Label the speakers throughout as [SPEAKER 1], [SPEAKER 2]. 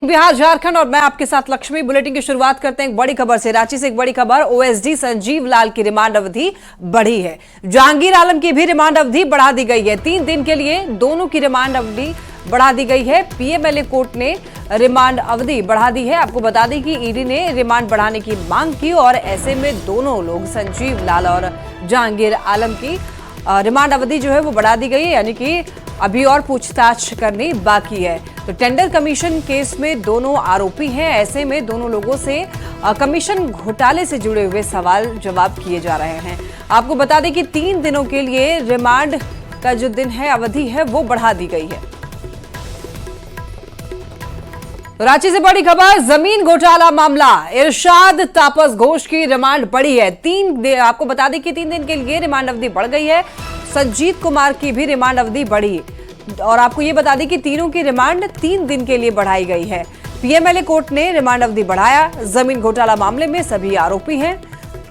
[SPEAKER 1] बिहार झारखंड और मैं आपके साथ लक्ष्मी। बुलेटिन की शुरुआत करते हैं एक बड़ी खबर से। रांची से एक बड़ी खबर। ओएसडी संजीव लाल की रिमांड अवधि बढ़ी है। जहांगीर आलम की भी रिमांड अवधि बढ़ा दी गई है। 3 दिन के लिए दोनों की रिमांड अवधि बढ़ा दी गई है। पीएमएलए कोर्ट ने रिमांड अवधि बढ़ा दी है। आपको बता दें कि ईडी ने रिमांड बढ़ाने की मांग की और ऐसे में दोनों लोग संजीव लाल और जहांगीर आलम की रिमांड अवधि जो है वो बढ़ा दी गई है, यानी कि अभी और पूछताछ करनी बाकी है। तो टेंडर कमीशन केस में दोनों आरोपी हैं। ऐसे में दोनों लोगों से कमीशन घोटाले से जुड़े हुए सवाल जवाब किए जा रहे हैं। आपको बता दें कि 3 दिनों के लिए रिमांड का जो दिन है, अवधि है, वो बढ़ा दी गई है। रांची से बड़ी खबर। जमीन घोटाला मामला, इरशाद तापस घोष की रिमांड बढ़ी है। आपको बता दें कि 3 दिन के लिए रिमांड अवधि बढ़ गई है। संजीत कुमार की भी रिमांड अवधि बढ़ी और आपको ये बता दें कि तीनों की रिमांड 3 दिन के लिए बढ़ाई गई है। पीएमएलए कोर्ट ने रिमांड अवधि बढ़ाया। जमीन घोटाला मामले में सभी आरोपी हैं।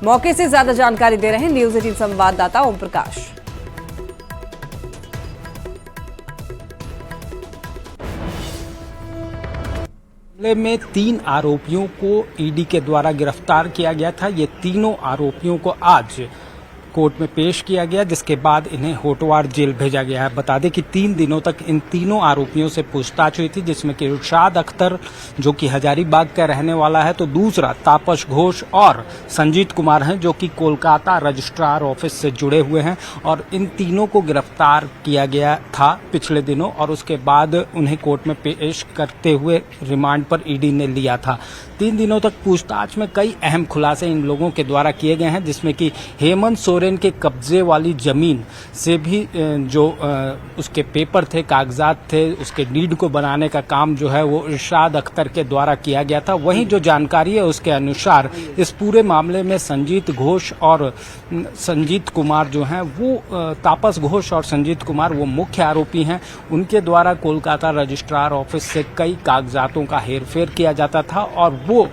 [SPEAKER 1] मौके से ज्यादा जानकारी दे रहे हैं न्यूज 18 संवाददाता ओम प्रकाश।
[SPEAKER 2] मामले में 3 आरोपियों को ईडी के द्वारा गिरफ्तार किया गया था। ये तीनों आरोपियों को आज कोर्ट में पेश किया गया, जिसके बाद इन्हें होटवार जेल भेजा गया है। बता दें कि 3 दिनों तक इन तीनों आरोपियों से पूछताछ हुई थी, जिसमें कि इरशाद अख्तर जो कि हजारीबाग का रहने वाला है, तो दूसरा तापस घोष और संजीत कुमार हैं जो कि कोलकाता रजिस्ट्रार ऑफिस से जुड़े हुए हैं। और इन तीनों को गिरफ्तार किया गया था पिछले दिनों और उसके बाद उन्हें कोर्ट में पेश करते हुए रिमांड पर ईडी ने लिया था। 3 दिनों तक पूछताछ में कई अहम खुलासे इन लोगों के द्वारा किए गए हैं, जिसमें कि हेमंत सोरेन के कब्जे वाली जमीन से भी जो उसके पेपर थे, कागजात थे, उसके डीड को बनाने का काम जो है वो इरशाद अख्तर के द्वारा किया गया था। वहीं जो जानकारी है उसके अनुसार इस पूरे मामले में संजीत घोष और संजीत कुमार जो हैं वो तापस घोष और संजीत कुमार वो मुख्य आरोपी हैं। उनके द्वारा कोलकाता रजिस्ट्रार ऑफिस से कई कागजातों का हेरफेर किया जाता था और वो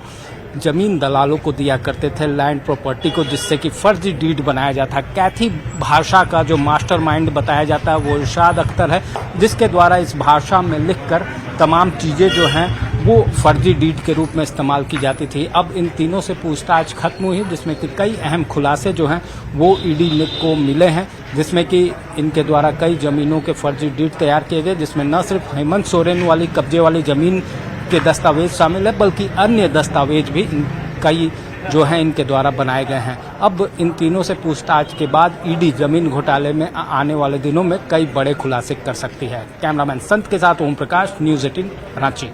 [SPEAKER 2] जमीन दलालों को दिया करते थे, लैंड प्रॉपर्टी को, जिससे कि फर्जी डीड बनाया जाता। कैथी भाषा का जो मास्टरमाइंड बताया जाता है वो इरशाद अख्तर है, जिसके द्वारा इस भाषा में लिखकर तमाम चीज़ें जो हैं वो फर्जी डीड के रूप में इस्तेमाल की जाती थी। अब इन तीनों से पूछताछ खत्म हुई, जिसमें कि कई अहम खुलासे जो हैं वो ईडी को मिले हैं, जिसमें कि इनके द्वारा कई ज़मीनों के फर्जी डीड तैयार किए गए, जिसमें न सिर्फ हेमंत सोरेन वाली कब्जे वाली ज़मीन के दस्तावेज शामिल है बल्कि अन्य दस्तावेज भी कई जो हैं इनके द्वारा बनाए गए हैं। अब इन तीनों से पूछताछ के बाद ईडी जमीन घोटाले में आने वाले दिनों में कई बड़े खुलासे कर सकती है। कैमरामैन संत के साथ ओम प्रकाश, न्यूज 18 रांची।